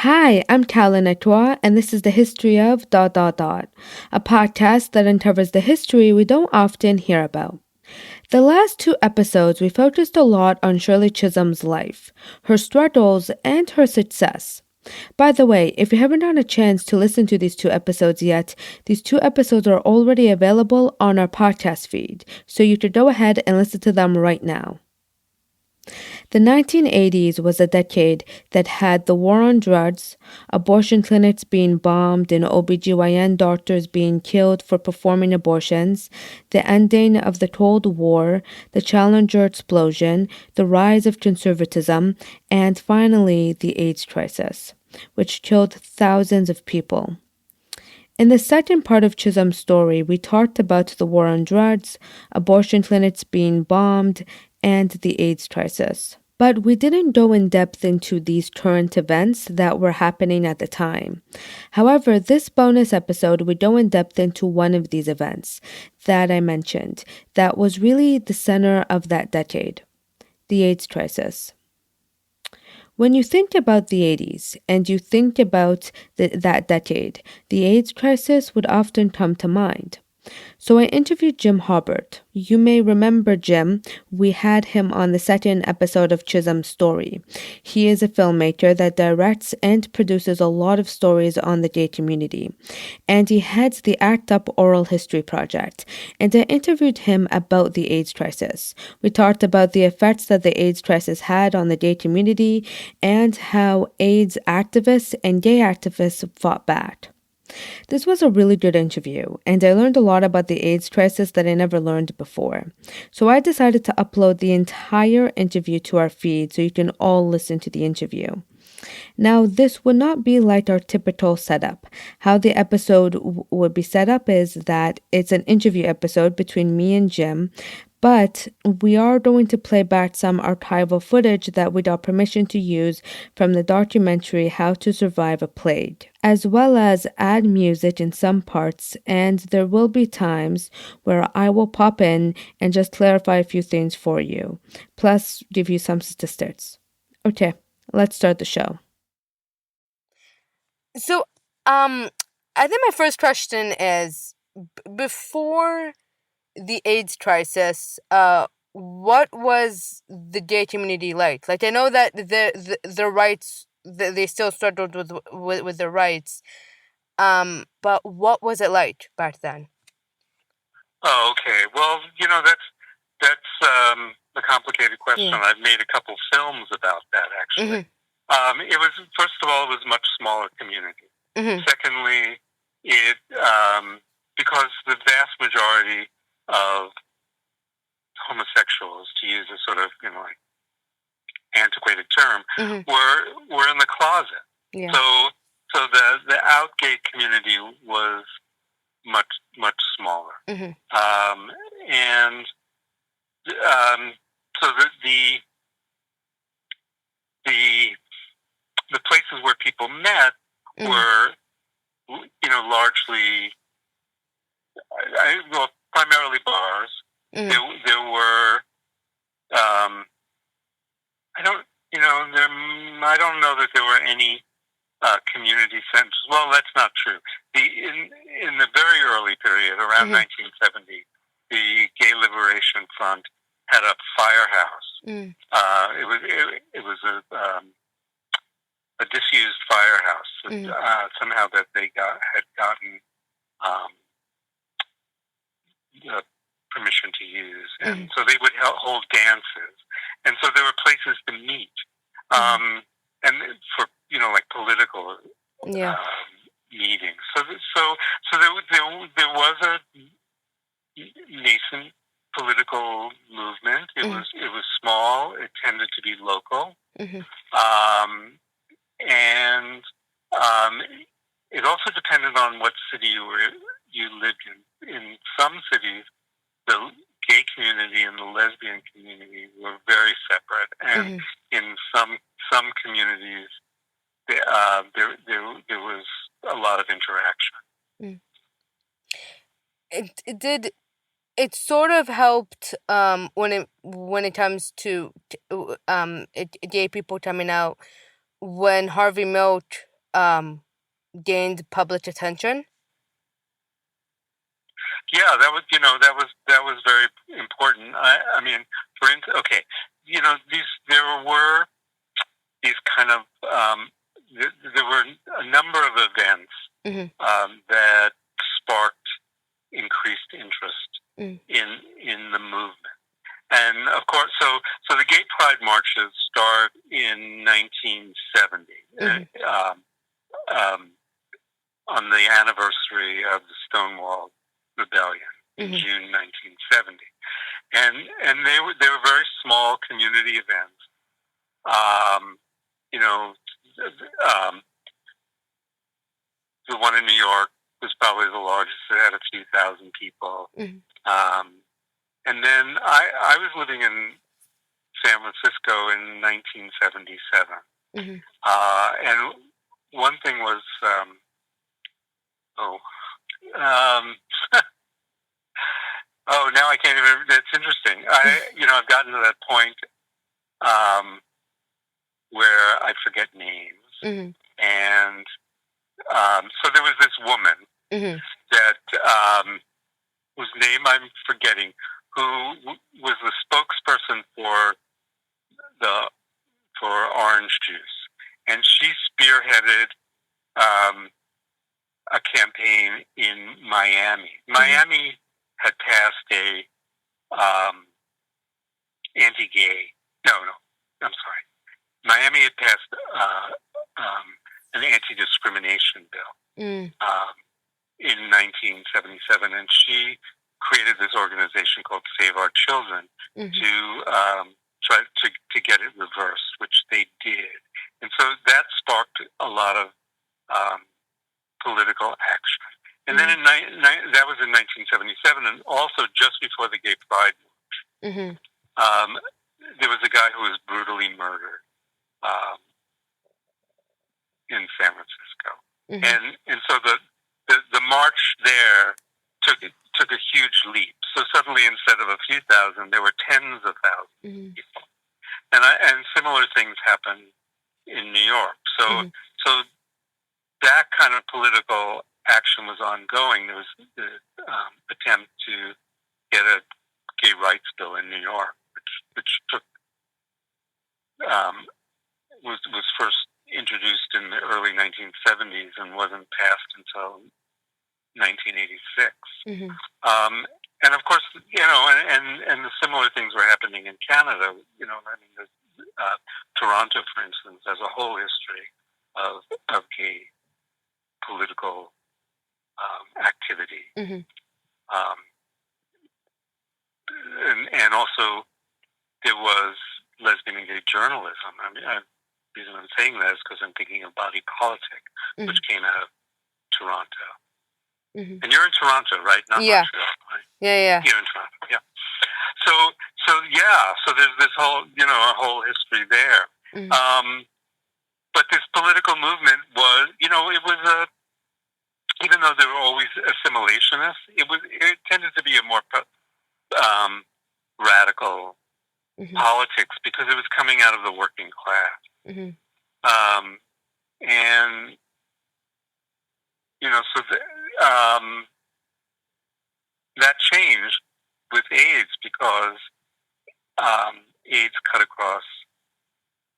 Hi, I'm Talon Etoile, and this is the History of a podcast that uncovers the history we don't often hear about. The last two episodes, we focused a lot on Shirley Chisholm's life, her struggles, and her success. By the way, if you haven't had a chance to listen to these two episodes yet, these two episodes are already available on our podcast feed, so you should go ahead and listen to them right now. The 1980s was a decade that had the war on drugs, abortion clinics being bombed and OBGYN doctors being killed for performing abortions, the ending of the Cold War, the Challenger explosion, the rise of conservatism, and finally the AIDS crisis, which killed thousands of people. In the second part of Chisholm's story, we talked about the war on drugs, abortion clinics being bombed, and the AIDS crisis. But we didn't go in depth into these current events that were happening at the time. However, this bonus episode we go in depth into one of these events that I mentioned that was really the center of that decade, the AIDS crisis. When you think about the 80s and you think about that decade, the AIDS crisis would often come to mind. So I interviewed Jim Hobart. You may remember Jim. We had him on the second episode of Chisholm's Story. He is a filmmaker that directs and produces a lot of stories on the gay community. And he heads the Act Up Oral History Project. And I interviewed him about the AIDS crisis. We talked about the effects that the AIDS crisis had on the gay community and how AIDS activists and gay activists fought back. This was a really good interview, and I learned a lot about the AIDS crisis that I never learned before. So I decided to upload the entire interview to our feed so you can all listen to the interview. Now, this would not be like our typical setup. How the episode would be set up is that it's an interview episode between me and Jim, but we are going to play back some archival footage that we got permission to use from the documentary How to Survive a Plague, as well as add music in some parts, and there will be times where I will pop in and just clarify a few things for you, plus give you some statistics. Okay, let's start the show. So, I think my first question is, before the AIDS crisis, what was the gay community like? Like, I know that the rights, they still struggled with their rights, but what was it like back then? Oh, okay. Well, that's a complicated question. Yeah. I've made a couple films about that, actually. It was, first of all, it was a much smaller community. Secondly, it because the vast majority of homosexuals, to use a sort of like antiquated term, were in the closet. Yeah. So the out gay community was much smaller. And so the places where people met were largely primarily bars. There were I don't know that there were any community centers. Well, that's not true. In the very early period, around 1970, the Gay Liberation Front had a firehouse. It was a disused firehouse somehow that they had gotten permission to use, and so they would hold dances, and so there were places to meet, and for like political meetings. So there was a nascent political movement. It was small. It tended to be local, and it also depended on what city you lived in. In some cities, the gay community and the lesbian community were very separate, and in some communities, there was a lot of interaction. It sort of helped when it comes to gay people coming out when Harvey Milk gained public attention? Yeah, that was very important. I mean, for instance, okay, there were these kind of there were a number of events that sparked increased interest in the movement, and of course, so the Gay Pride marches start in 1970, on the anniversary of the Stonewall Rebellion in June 1970, and they were very small community events. You know, the one in New York was probably the largest. It had a few thousand people. And then I was living in San Francisco in 1977. And one thing was, now I can't even, it's interesting. I've gotten to that point where I forget names. And so there was this woman that whose name I'm forgetting, who was the spokesperson for orange juice, and she spearheaded a campaign in Miami. Miami had passed a anti-gay. No, I'm sorry. Miami had passed an anti-discrimination bill in 1977, and she created this organization called Save Our Children to try to get it reversed, which they did. And so that sparked a lot of political action. And then that was in 1977, and also just before the Gay Pride March, there was a guy who was brutally murdered in San Francisco, and so the march there took a huge leap. So suddenly, instead of a few thousand, there were tens of thousands of people, and similar things happened in New York. So that kind of political action was ongoing. There was the attempt to get a gay rights bill in New York, which took was first introduced in the early 1970s and wasn't passed until 1986. And of course, and the similar things were happening in Canada. Toronto, for instance, has a whole history of gay political activity, and also there was lesbian and gay journalism. I mean, the reason I'm saying that is because I'm thinking of Body Politic, which came out of Toronto. And you're in Toronto, right? Not Montreal, right? Yeah. You're in Toronto, yeah. So there's this whole, a whole history there. But this political movement was, it was even though they were always assimilationists, it tended to be a more radical politics because it was coming out of the working class. And, that changed with AIDS because AIDS cut across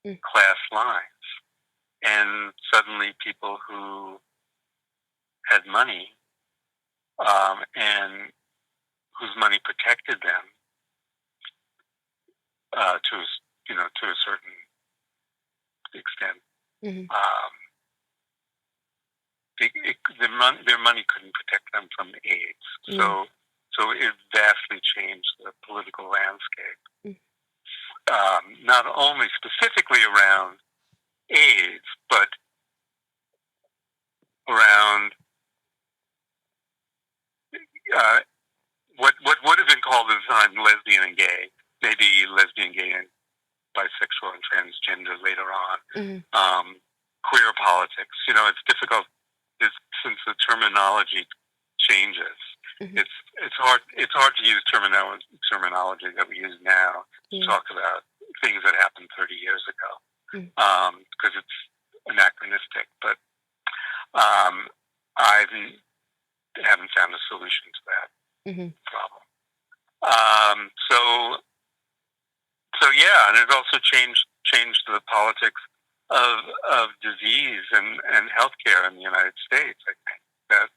class lines. And suddenly people who had money and whose money protected them to a certain extent, their money couldn't protect them from AIDS. So it vastly changed the political landscape, not only specifically around AIDS, but around what would have been called at the time lesbian and gay, maybe lesbian, gay, and bisexual and transgender later on. Queer politics. It's difficult since the terminology changes. It's hard to use terminology that we use now to talk about things that happened 30 years ago because it's anachronistic. But I haven't found a solution to that problem. So yeah, and it also changed the politics of disease and healthcare in the United States. I think that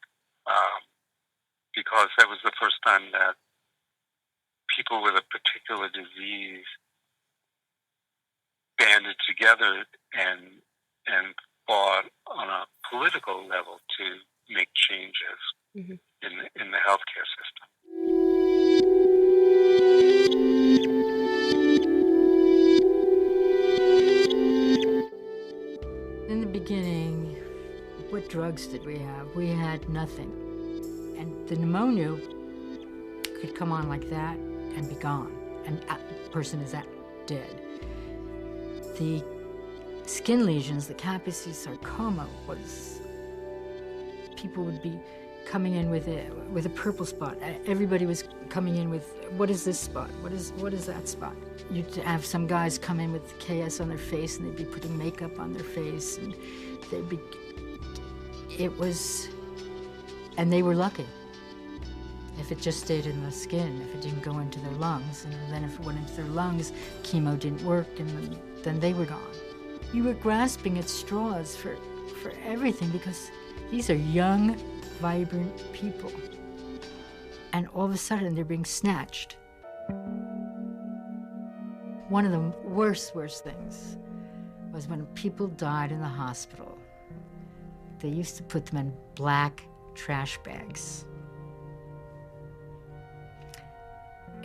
because that was the first time that people with a particular disease banded together and fought on a political level to make changes in the healthcare system. In the beginning, what drugs did we have? We had nothing. And the pneumonia could come on like that and be gone. And the person is dead. The skin lesions, the Kaposi Sarcoma, was... people would be coming in with a purple spot. Everybody was coming in with, what is this spot? What is that spot? You'd have some guys come in with KS on their face, and they'd be putting makeup on their face, and they'd be... and they were lucky if it just stayed in the skin, if it didn't go into their lungs, and then if it went into their lungs, chemo didn't work, and then they were gone. You were grasping at straws for everything, because these are young, vibrant people. And all of a sudden, they're being snatched. One of the worst things was when people died in the hospital. They used to put them in black trash bags.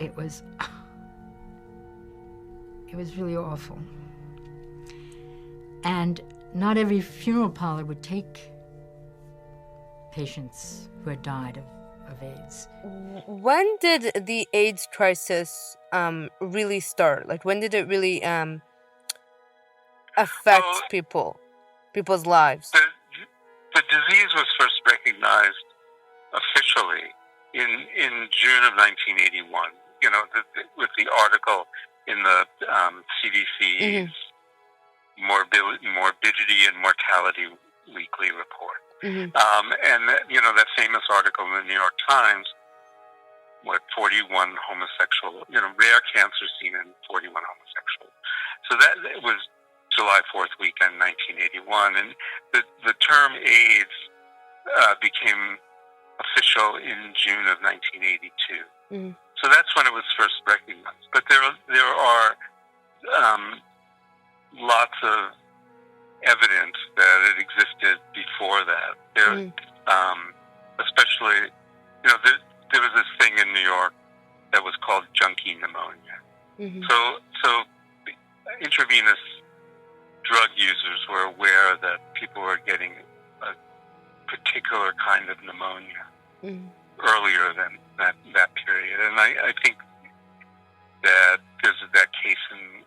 It was really awful. And not every funeral parlor would take patients who had died of AIDS. When did the AIDS crisis really start? Like, when did it really affect people's lives? The disease was first recognized officially in June of 1981. You know, with the article in the CDC's Morbidity and Mortality Weekly Report. And that famous article in the New York Times, 41 homosexual, rare cancer seen in 41 homosexuals. So that it was July 4th weekend, 1981, and the term AIDS became official in June of 1982. So that's when it was first recognized. But there are lots of evidence that it existed before that. There, especially, there was this thing in New York that was called junkie pneumonia. So intravenous drug users were aware that people were getting a particular kind of pneumonia earlier than that period. And I think that there's that case in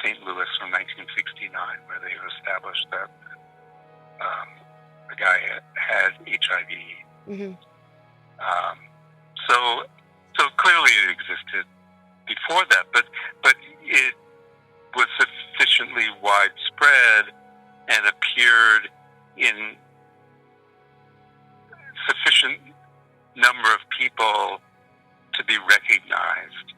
St. Louis from 1969 where they established that the guy had HIV. So clearly it existed before that, but it was sufficiently widespread and appeared in sufficient number of people to be recognized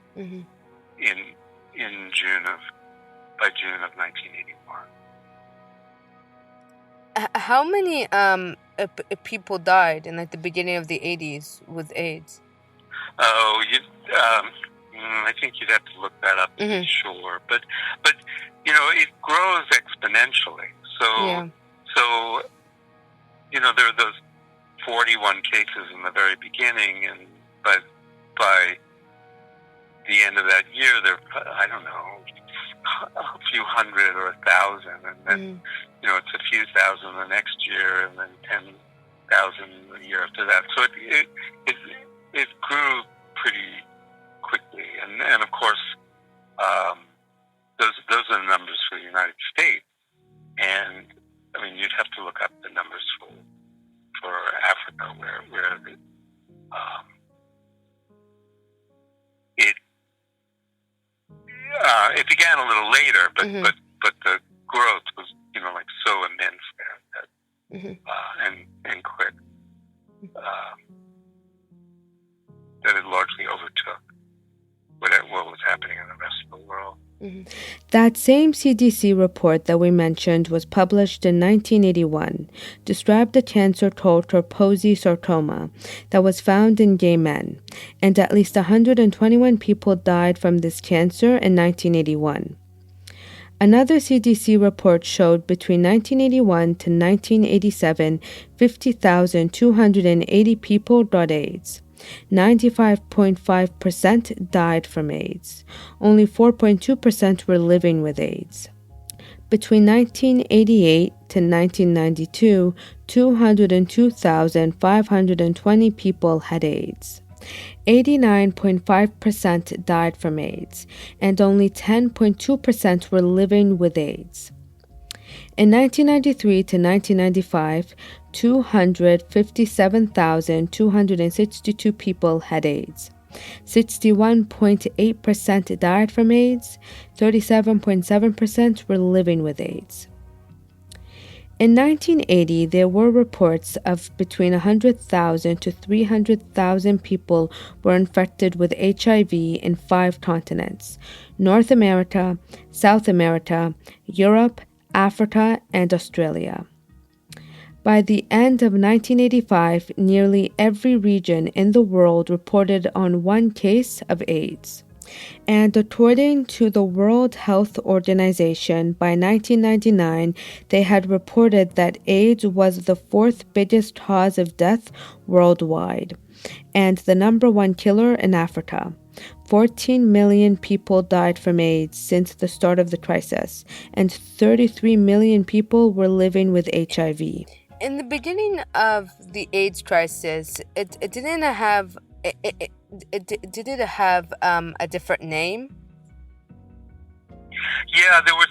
by June of 1981. How many people died in the beginning of the 80s with AIDS? Oh, I think you'd have to look that up to be sure. But it grows exponentially. So there are those 41 cases in the very beginning, but by the end of that year, there I don't know, a few hundred or 1,000, and then it's a few thousand the next year, and then 10,000 the year after that. So it grew pretty quickly, and of course, those are the numbers for the United States, and I mean you'd have to look up the numbers for Africa, where it began a little later, but the growth was so immense there and quick, that it largely overtook what was happening in the rest of the world. That same CDC report that we mentioned was published in 1981, described a cancer called Kaposi Sarcoma that was found in gay men, and at least 121 people died from this cancer in 1981. Another CDC report showed between 1981 to 1987, 50,280 people got AIDS. 95.5% died from AIDS. Only 4.2% were living with AIDS. Between 1988 to 1992, 202,520 people had AIDS. 89.5% died from AIDS, and only 10.2% were living with AIDS. In 1993 to 1995, 257,262 people had AIDS. 61.8% died from AIDS, 37.7% were living with AIDS. In 1980, there were reports of between 100,000 to 300,000 people were infected with HIV in 5 continents: North America, South America, Europe, Africa, and Australia. By the end of 1985, nearly every region in the world reported on one case of AIDS. And according to the World Health Organization, by 1999, they had reported that AIDS was the 4th biggest cause of death worldwide, and the number 1 killer in Africa. 14 million people died from AIDS since the start of the crisis, and 33 million people were living with HIV. In the beginning of the AIDS crisis, it didn't have... did it have a different name? Yeah, there were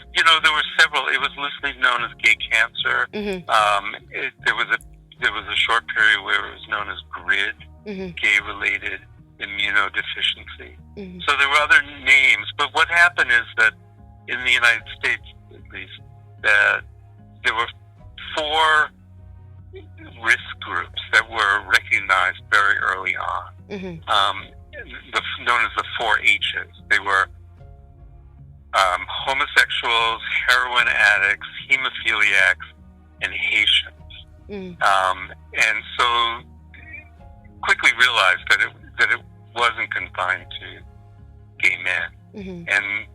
several. It was loosely known as gay cancer. There was a short period where it was known as GRID, gay-related immunodeficiency. So there were other names, but what happened is that in the United States, at least, that there were 4 risk groups that were recognized very early on, known as the 4 H's. They were homosexuals, heroin addicts, hemophiliacs, and Haitians. And so quickly realized that it wasn't confined to gay men. And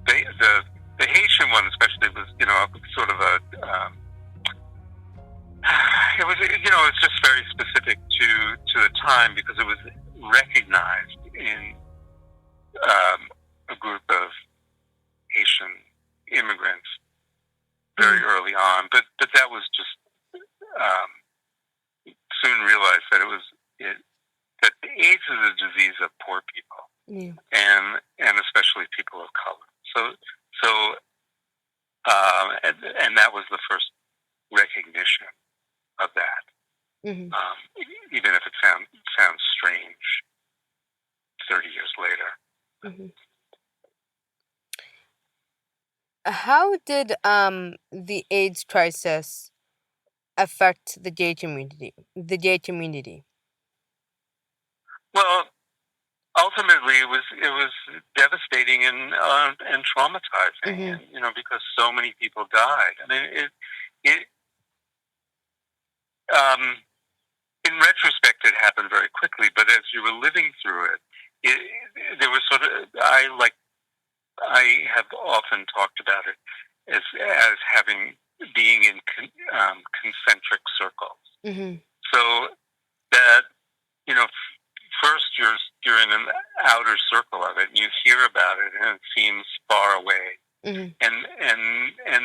the Haitian one especially was, sort of a it was just very specific to the time, because it was recognized in a group of Haitian immigrants very early on, but that was just soon realized that that AIDS is a disease of poor people, and especially people of color. And that was the first recognition of that, even if it sounds strange 30 years later. How did the AIDS crisis affect the gay community? Well, ultimately, it was devastating and traumatizing, because so many people died. I mean, in retrospect, it happened very quickly. But as you were living through it, there was sort of I have often talked about it as being in concentric circles. So that first you're in an outer circle of it, and you hear about it, and it seems far away, and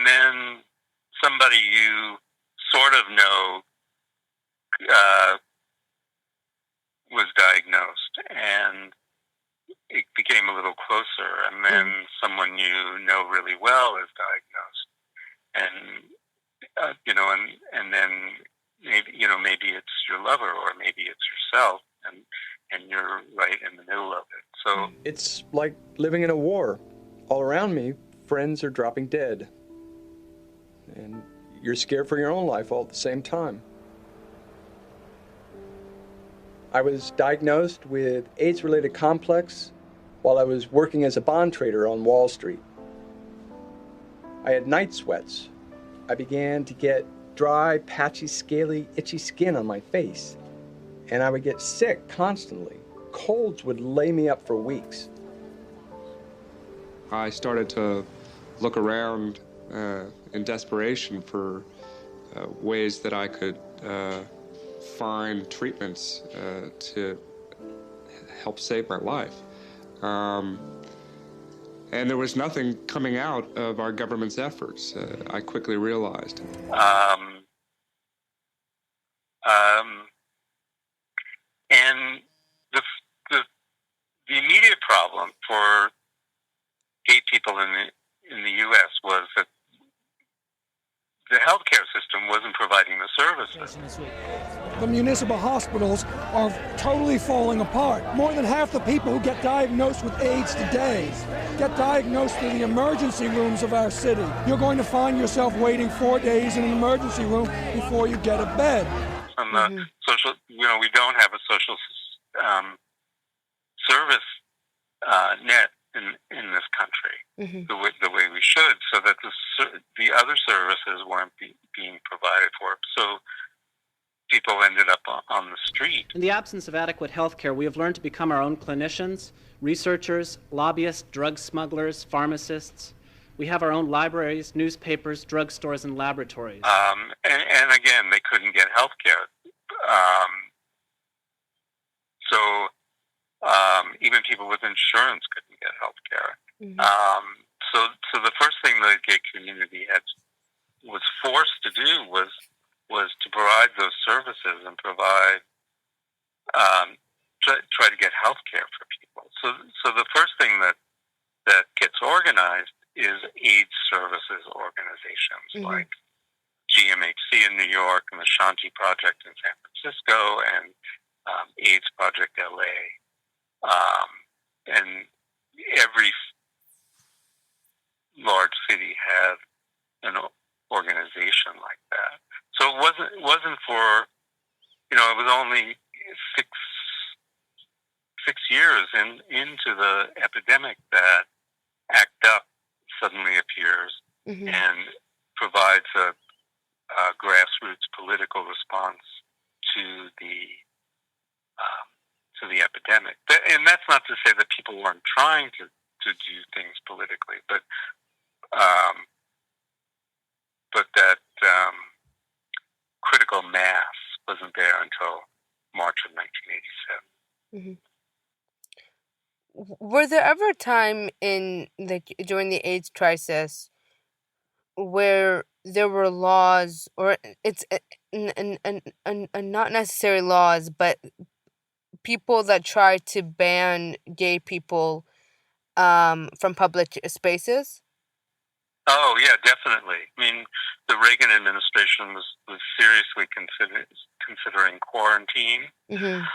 then somebody you sort of know was diagnosed, and it became a little closer, and then someone you know really well is diagnosed, and and then maybe it's your lover, or maybe it's yourself, and you're right in the middle of it. So it's like living in a war. All around me, friends are dropping dead, and you're scared for your own life all at the same time. I was diagnosed with AIDS-related complex while I was working as a bond trader on Wall Street. I had night sweats. I began to get dry, patchy, scaly, itchy skin on my face. And I would get sick constantly. Colds would lay me up for weeks. I started to look around in desperation for ways that I could find treatments to help save my life. And there was nothing coming out of our government's efforts, I quickly realized. And the immediate problem for gay people in the U.S. was that the healthcare system wasn't providing the services. The municipal hospitals are totally falling apart. More than half the people who get diagnosed with AIDS today get diagnosed in the emergency rooms of our city. You're going to find yourself waiting 4 days in an emergency room before you get a bed. And the social, we don't have a social service net in this country the way we should, so that the other services weren't being provided for. So people ended up on the street. In the absence of adequate health care, we have learned to become our own clinicians, researchers, lobbyists, drug smugglers, pharmacists. We have our own libraries, newspapers, drugstores, and laboratories. And again, they couldn't get health care. So even people with insurance couldn't get health care. So the first thing the gay community was forced to do was to provide those services and provide try to get health care for people. So the first thing that gets organized is AIDS services organizations like GMHC in New York and the Shanti Project in San Francisco and AIDS Project LA. And every large city had an organization like that. So it wasn't for, it was only six years into the epidemic that ACT UP suddenly appears and provides a grassroots political response to the epidemic. And that's not to say that people weren't trying to do things politically, but that critical mass wasn't there until March of 1987. Were there ever a time during the AIDS crisis where there were laws, or it's not necessarily laws, but people that tried to ban gay people from public spaces? Oh yeah, definitely. I mean, the Reagan administration was seriously considering quarantine. The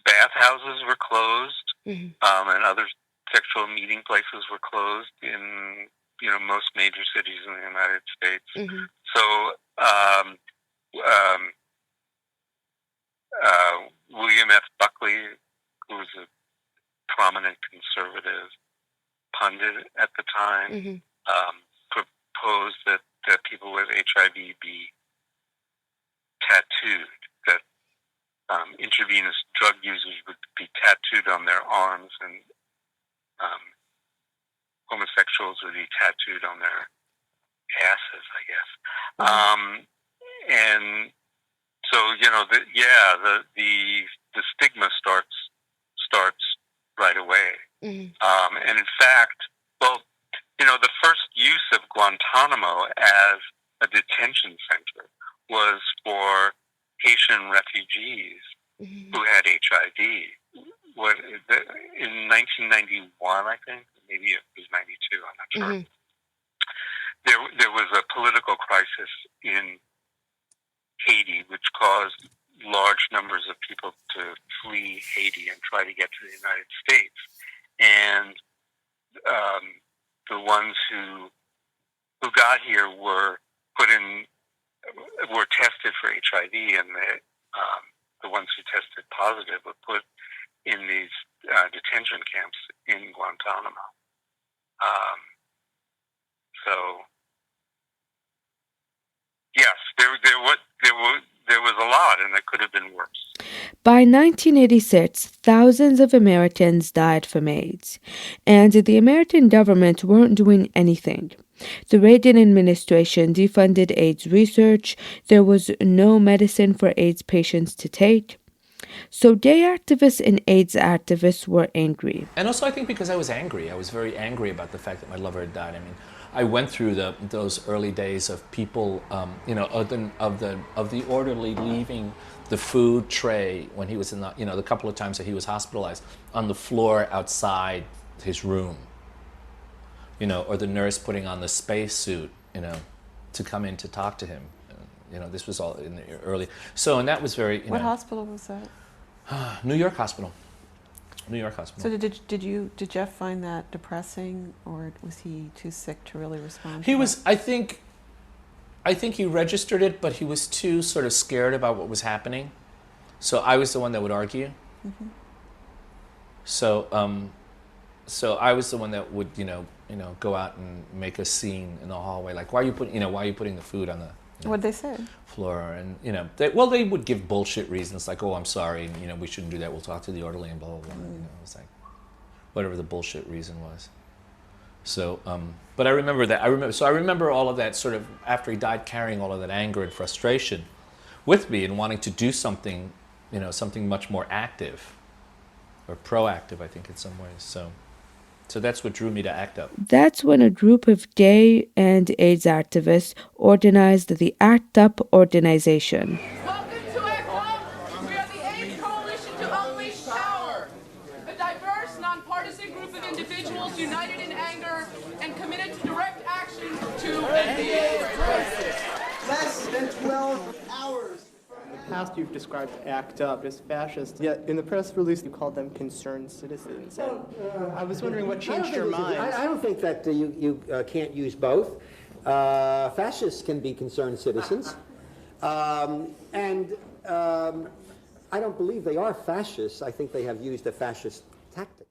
bathhouses were closed, and other sexual meeting places were closed in most major cities in the United States. So William F. Buckley, who was a prominent conservative pundit at the time, proposed that people with HIV be tattooed, that intravenous drug users would be tattooed on their arms, and homosexuals would be tattooed on their asses, I guess. And so, the stigma starts right away. And in fact, the first use of Guantanamo as a detention center was for Haitian refugees who had HIV. In 1991, I think, maybe it was 92, I'm not sure. There was a political crisis in Haiti, which caused large numbers of people to flee Haiti and try to get to the United States. And the ones who got here were tested for HIV, and the ones who tested positive were put in these detention camps in Guantanamo. So yes, there was a lot, and it could have been worse. By 1986, thousands of Americans died from AIDS, and the American government weren't doing anything. The Reagan administration defunded AIDS research. There was no medicine for AIDS patients to take. So gay activists and AIDS activists were angry. And also, I think because I was angry, I was very angry about the fact that my lover had died. I mean, I went through those early days of people, of the orderly leaving the food tray when he was in the couple of times that he was hospitalized on the floor outside his room, or the nurse putting on the spacesuit, to come in to talk to him. This was all in the early. So, and that was very. What hospital was that? New York Hospital. New York Hospital. So did Jeff find that depressing, or was he too sick to really respond? He was. I think he registered it, but he was too sort of scared about what was happening. So I was the one that would argue. Mm-hmm. So I was the one that would go out and make a scene in the hallway, like why are you putting the food on the What'd they say? floor, and they would give bullshit reasons like, oh, I'm sorry, and we shouldn't do that. We'll talk to the orderly and blah blah blah. It's like whatever the bullshit reason was. So, but I remember that. I remember all of that sort of after he died, carrying all of that anger and frustration with me and wanting to do something, something much more active or proactive, I think, in some ways. So that's what drew me to ACT UP. That's when a group of gay and AIDS activists organized the ACT UP organization. Welcome to ACT UP. We are the AIDS Coalition to Unleash Power, a diverse, nonpartisan group of individuals united in anger and committed to direct action to end the AIDS crisis. Less than 12 hours. In the past, you've described ACT UP as fascist, yet in the press release, you called them concerned citizens. And I was wondering what changed your mind. I don't think that you can't use both. Fascists can be concerned citizens. And I don't believe they are fascists. I think they have used a fascist tactic.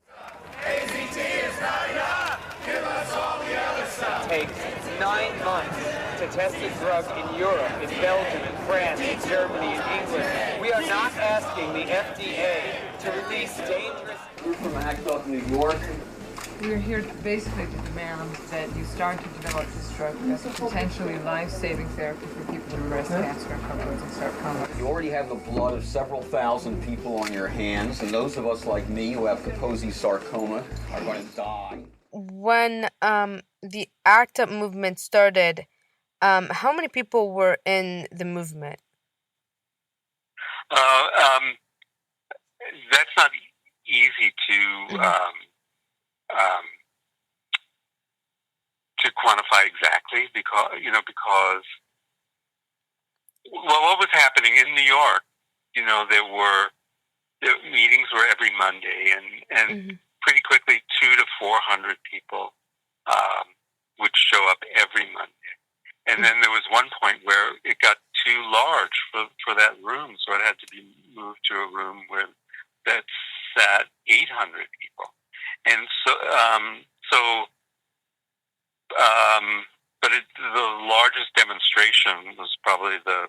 AZT is not enough. Give us all the other stuff. It takes 9 months to test a drug in Europe, in Belgium, in France, in Germany, in England. We are not asking the FDA to release dangerous... We're from ACT UP New York. We're here basically to demand that you start to develop this drug as a potentially life-saving therapy for people with breast cancer and Kaposi Sarcoma. You already have the blood of several thousand people on your hands, and those of us like me who have Kaposi Sarcoma are going to die. When the ACT UP movement started, how many people were in the movement? That's not easy to quantify exactly because what was happening in New York, the meetings were every Monday, and pretty quickly 200 to 400 people would show up every Monday. And then there was one point where it got too large for that room, so it had to be moved to a room that sat 800 people. And the largest demonstration was probably the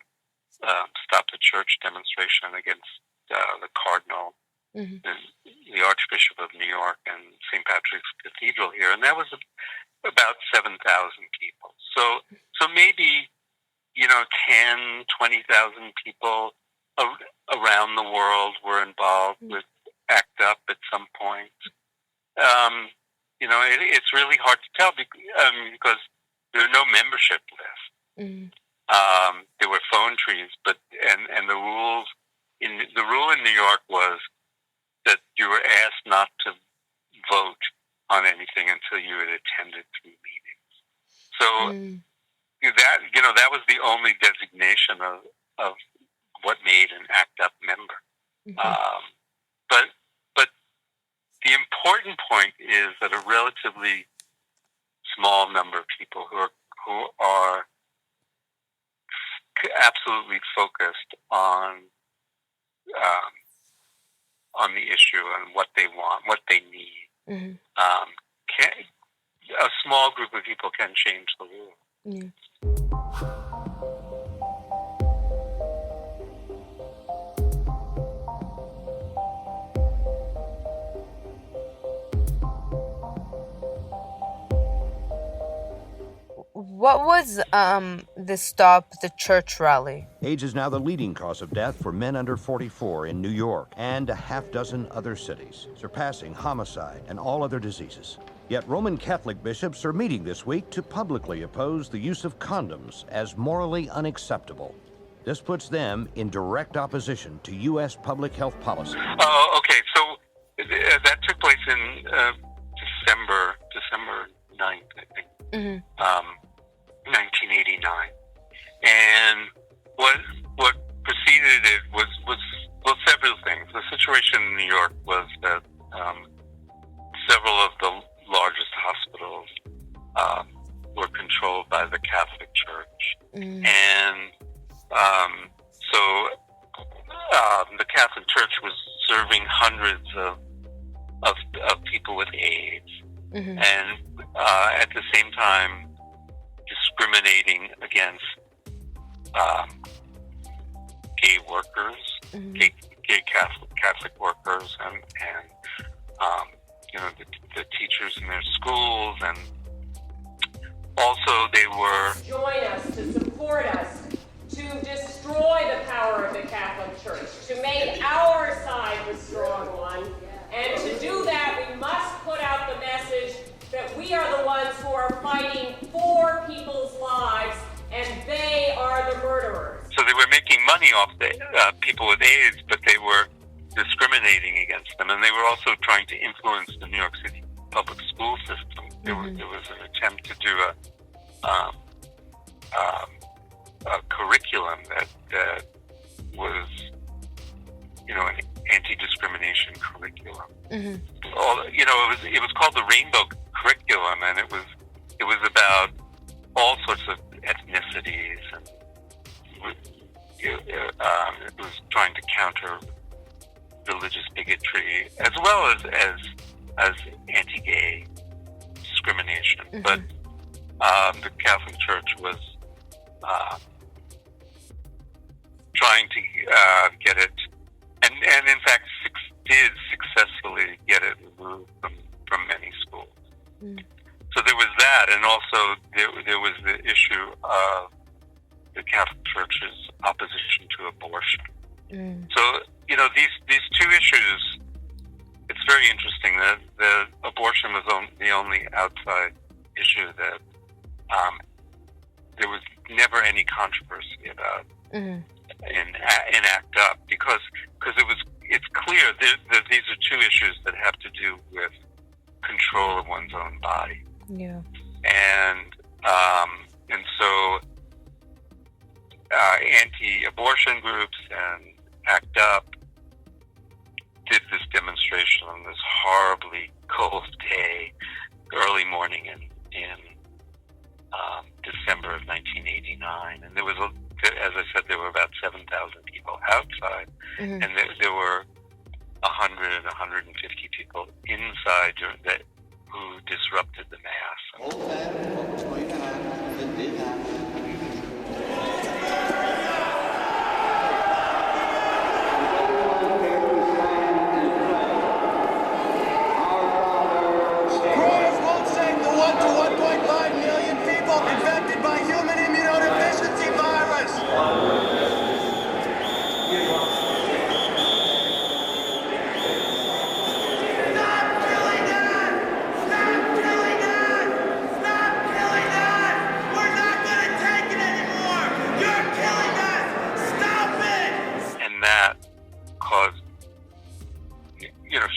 Stop the Church demonstration against the Cardinal, and the Archbishop of New York, and St. Patrick's Cathedral here, and that was about 7,000 people. So maybe 10,000, 20,000 people around the world were involved with ACT UP at some point. It's really hard to tell because there are no membership lists. There were phone trees, and the rule in New York was that you were asked not to vote on anything until you had attended 3 meetings. So that was the only designation of what made an ACT UP member. But the important point is that a relatively small number of people who are absolutely focused on the issue and what they want, what they need. A small group of people can change the world. What was the Stop the Church rally? AIDS is now the leading cause of death for men under 44 in New York and a half dozen other cities, surpassing homicide and all other diseases. Yet Roman Catholic bishops are meeting this week to publicly oppose the use of condoms as morally unacceptable. This puts them in direct opposition to U.S. public health policy. Oh, okay. So that took place in December 9th, I think. 1989, and what preceded it was several things. The situation in New York was that several of the largest hospitals were controlled by the Catholic Church, and so the Catholic Church was serving hundreds of people with AIDS, and at the same time discriminating against gay workers, gay Catholic workers, and the teachers in their schools, and also they were join us, to support us, to destroy the power of the Catholic Church, to make our side the strong one, and to do that we must put out the message that we are the ones who are fighting for people's lives, and they are the murderers. So they were making money off the people with AIDS, but they were discriminating against them, and they were also trying to influence the New York City public school system. There was an attempt to do a curriculum that was, an anti-discrimination curriculum. It was called the Rainbow Curriculum, and it was about all sorts of ethnicities, and it was trying to counter religious bigotry as well as anti-gay discrimination. But the Catholic Church was trying to get it, and in fact did successfully get it removed from many schools. So there was that, and also there was the issue of the Catholic Church's opposition to abortion. So these two issues, it's very interesting that the abortion was the only outside issue that there was never any controversy about in ACT UP, because it's clear that these are two issues that have to do with control of one's own body. Yeah. And so anti-abortion groups and ACT UP did this demonstration on this horribly cold day, early morning in December of 1989, and there was, as I said, there were about 7,000 people outside, and there were 100, 150 people inside who disrupted the mass. Coronas won't save the 1 to 1.5 million people infected by human immunodeficiency virus. And that caused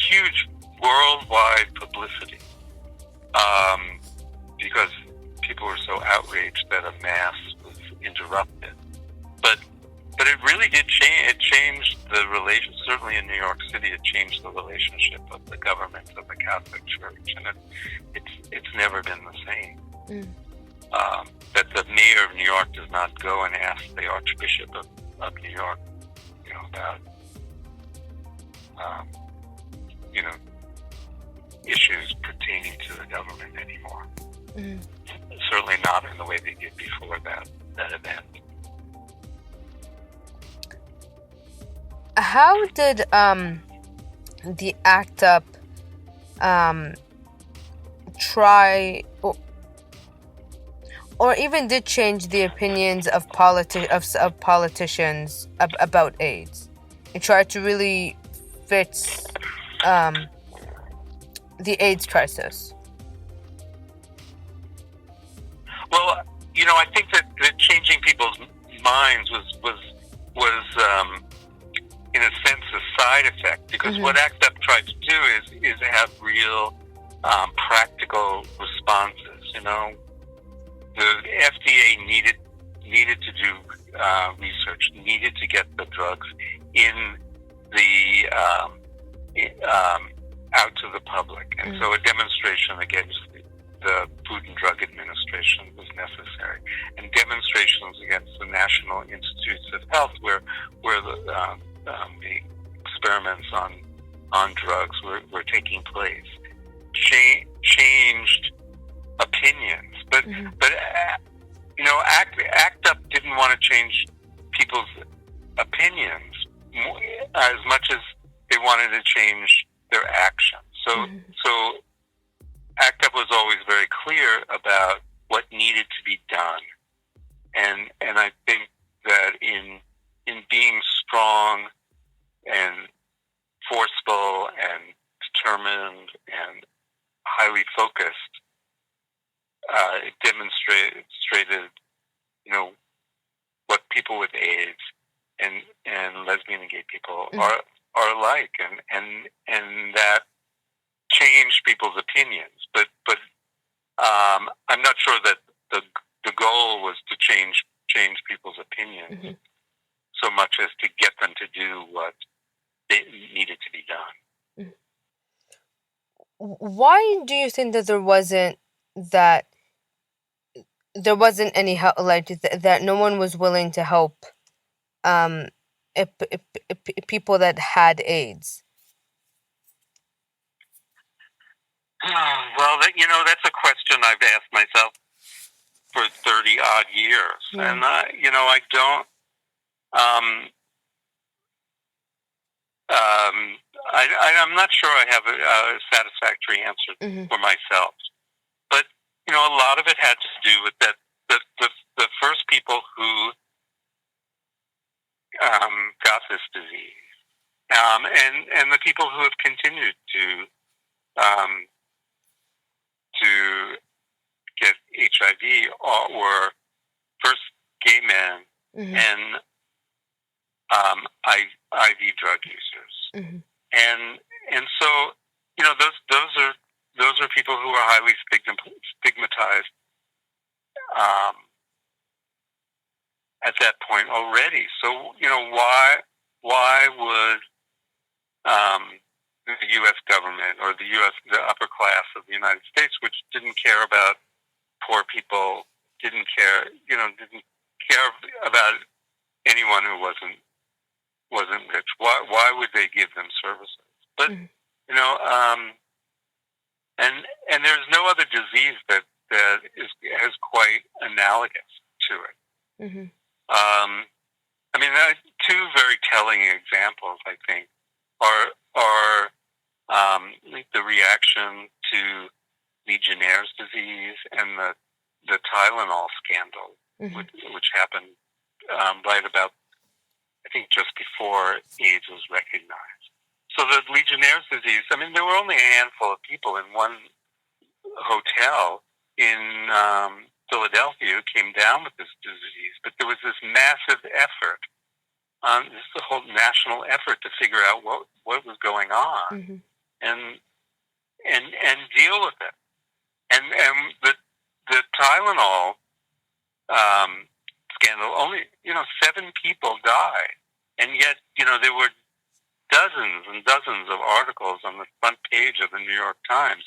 huge worldwide publicity, because people were so outraged that a mass was interrupted. But it really did change. It changed the relation. Certainly in New York City, it changed the relationship of the government of the Catholic Church, and it's never been the same. That the mayor of New York does not go and ask the Archbishop of New York, about issues pertaining to the government anymore. Certainly not in the way they did before that event. How did the ACT UP try or even did change the opinions of politicians about AIDS? It tried to really fix the AIDS crisis. Well, I think that changing people's minds was in a sense a side effect, because what ACT UP tried to do is have real practical responses. The FDA needed to do research, needed to get the drugs in the out to the public, and so a demonstration against the Food and Drug Administration was necessary, and demonstrations against the National Institutes of Health, where the experiments on drugs were taking place, changed opinions. But ACT UP didn't want to change people's opinions as much as they wanted to change their actions. So ACT UP was always very clear about what needed to be done, and I think that in being strong and forceful and determined and highly focused, it demonstrated what people with AIDS and lesbian and gay people are like, and that changed people's opinions. But I'm not sure that the goal was to change people's opinions so much as to get them to do what needed to be done. Why do you think that there wasn't any help, like that no one was willing to help people that had AIDS? Well, that's a question I've asked myself for 30 odd years, and I don't. I'm not sure I have a satisfactory answer for myself, but a lot of it had to do with that the first people who got this disease, and the people who have continued to get HIV were first gay men and IV drug users, and so those are people who are highly stigmatized at that point already. So why would the U.S. government or the upper class of the United States, which didn't care about poor people, didn't care about anyone who wasn't rich, why would they give them services? But and there's no other disease that has quite analogous to it. Two very telling examples, I think, are the reaction to Legionnaire's disease and the Tylenol scandal, which happened right about, I think, just before AIDS was recognized. So the Legionnaire's disease, there were only a handful of people in one hotel in Philadelphia who came down with this disease, but there was this massive effort, this is a whole national effort to figure out what was going on and deal with it. And the Tylenol scandal, only 7 people died And yet, there were dozens and dozens of articles on the front page of the New York Times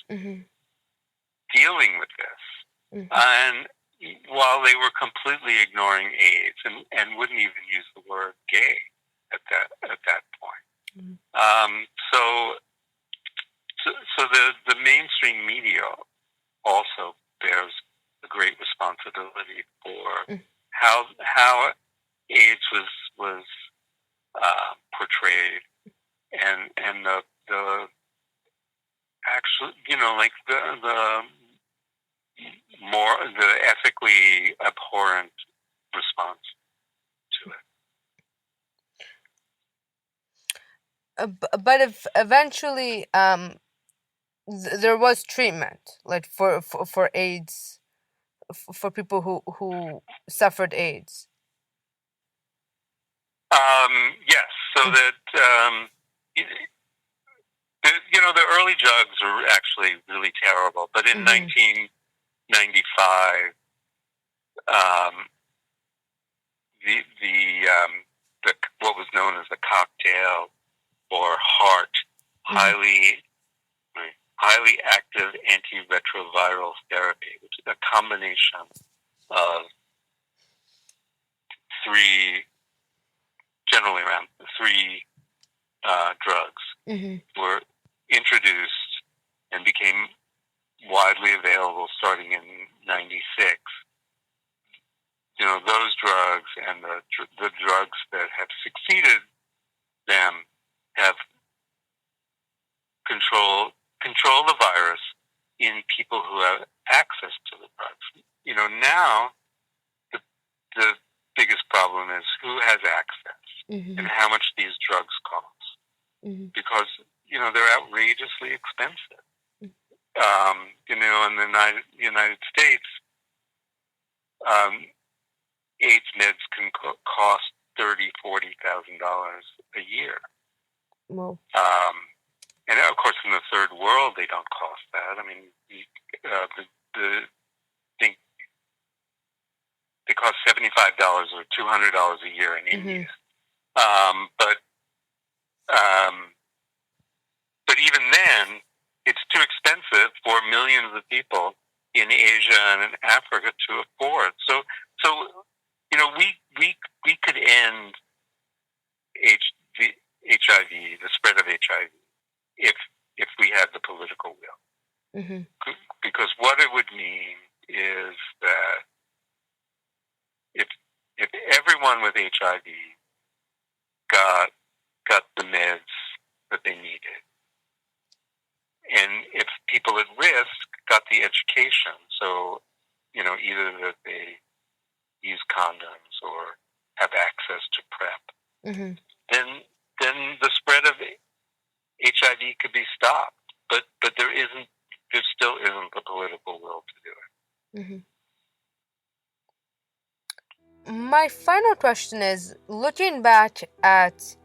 dealing with this. And while they were completely ignoring AIDS and wouldn't even use the word gay at that point. So the mainstream media also bears a great responsibility for how AIDS was portrayed, and the actual, like the ethically abhorrent response to it. But if eventually there was treatment, like for AIDS, for people who suffered AIDS. Yes, so that the early drugs were actually really terrible, but in 1995, the what was known as the cocktail or HAART, highly active antiretroviral therapy, which is a combination of generally around three drugs, were introduced and became widely available starting in '96. Those drugs and the drugs that have succeeded them have control the virus in people who have access to the drugs. Now the biggest problem is who has access and how much these drugs cost, because they're outrageously expensive. In the United States, AIDS meds can cost $30,000-$40,000 a year. Well, and of course, in the third world, they don't cost that. I mean, they cost $75 or $200 a year in India. But even then, it's too expensive for millions of people in Asia and in Africa to afford. So we could end HIV, the spread of HIV, if we had the political will. Because what it would mean is that if everyone with HIV got the meds that they needed, and if people at risk got the education, so either that they use condoms or have access to PrEP, then the spread of HIV could be stopped. But there still isn't the political will to do it. My final question is, looking back at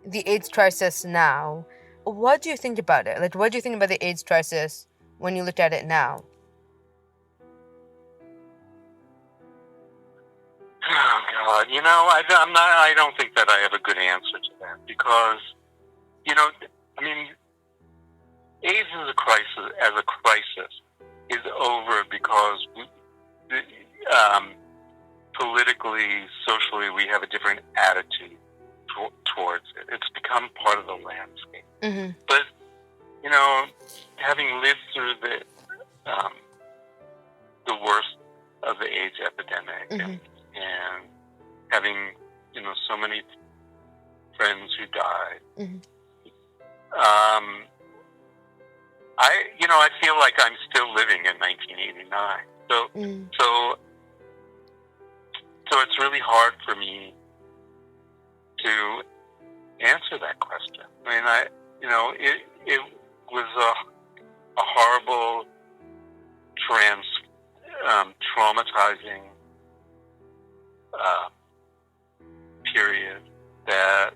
the AIDS crisis now, what do you think about it? Like, what do you think about the AIDS crisis when you look at it now? Oh God, I don't think that I have a good answer to that, because AIDS as a crisis is over because politically, socially, we have a different attitude towards it. It's become part of the landscape. But having lived through the worst of the AIDS epidemic, and having so many friends who died, I feel like I'm still living in 1989. So it's really hard for me to answer that question. I mean, it was a horrible, traumatizing period that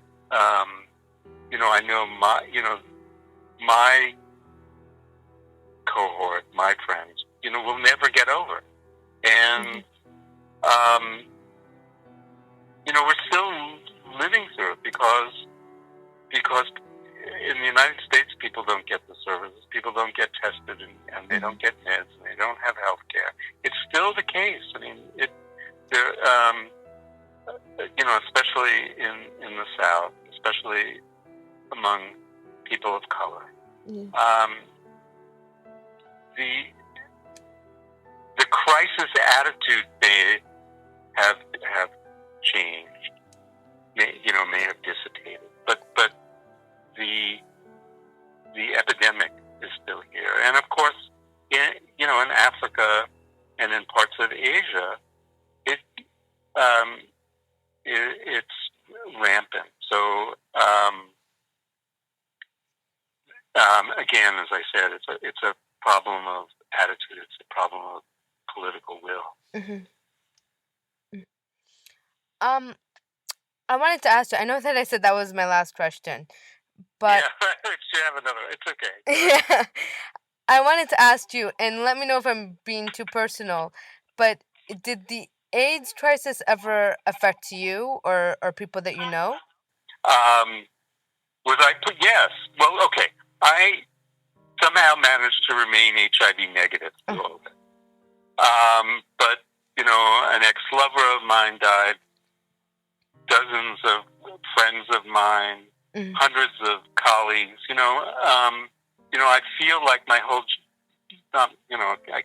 I know my cohort, my friends, will never get over. And we're still living through because in the United States, people don't get the services. People don't get tested, and they don't get meds, and they don't have health care. It's still the case. I mean, especially in the South, especially among people of color. The crisis attitude may have changed, may have dissipated, but the epidemic is still here, and of course, in Africa and in parts of Asia, it's rampant. So again, as I said, it's a problem of attitude. It's a problem of political will. Mm-hmm. I wanted to ask you. I know that I said that was my last question, but You have another. It's okay. yeah, I wanted to ask you, and let me know if I'm being too personal. But did the AIDS crisis ever affect you or people that you know? Yes. Well, okay. I somehow managed to remain HIV negative through all of it. But an ex-lover of mine died. Dozens of friends of mine, hundreds of colleagues. I feel like my whole, I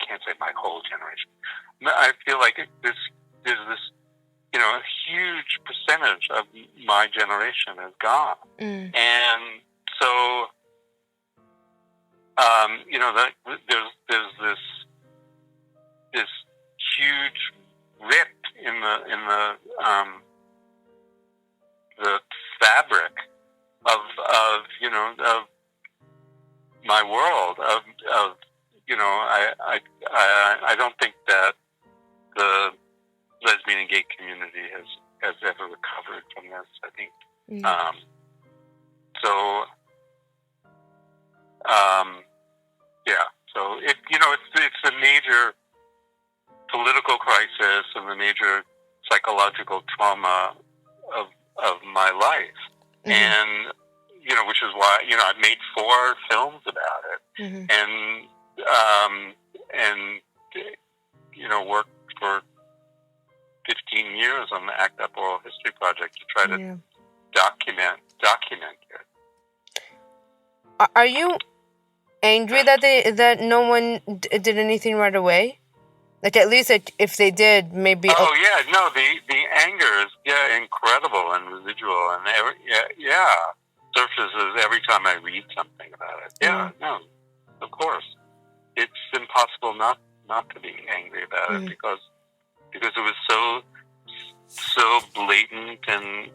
can't say my whole generation. I feel like there's this, a huge percentage of my generation is gone, and so, there's this huge rip in the fabric of my world I don't think that the lesbian and gay community has ever recovered from this. I think so it's a major political crisis and a major psychological trauma of my life, and which is why I've made 4 films about it, and worked for 15 years on the ACT UP Oral History Project to try to document it. Are you angry that no one did anything right away? Like, at least if they did, maybe. Oh yeah, no, the anger is incredible and residual, and surfaces every time I read something about it. Yeah, no, of course, it's impossible not to be angry about it because it was so blatant and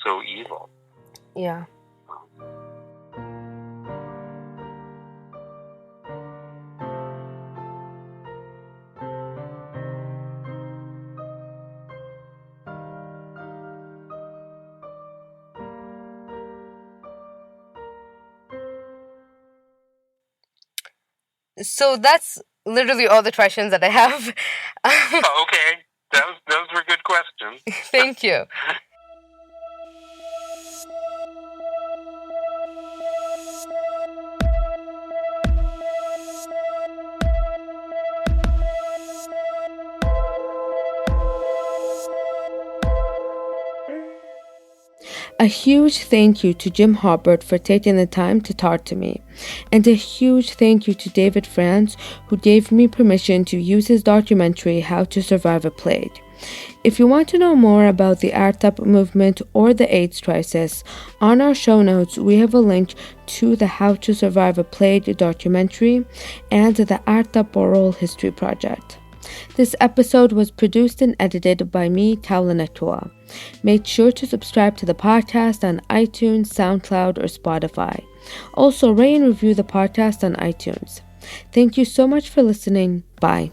so evil. Yeah. So that's literally all the questions that I have. Okay, those were good questions. Thank you. A huge thank you to Jim Halpert for taking the time to talk to me, and a huge thank you to David France, who gave me permission to use his documentary How to Survive a Plague. If you want to know more about the ACT UP movement or the AIDS crisis, on our show notes we have a link to the How to Survive a Plague documentary and the ACT UP Oral History Project. This episode was produced and edited by me, Taulanetua. Make sure to subscribe to the podcast on iTunes, SoundCloud, or Spotify. Also, rate and review the podcast on iTunes. Thank you so much for listening. Bye.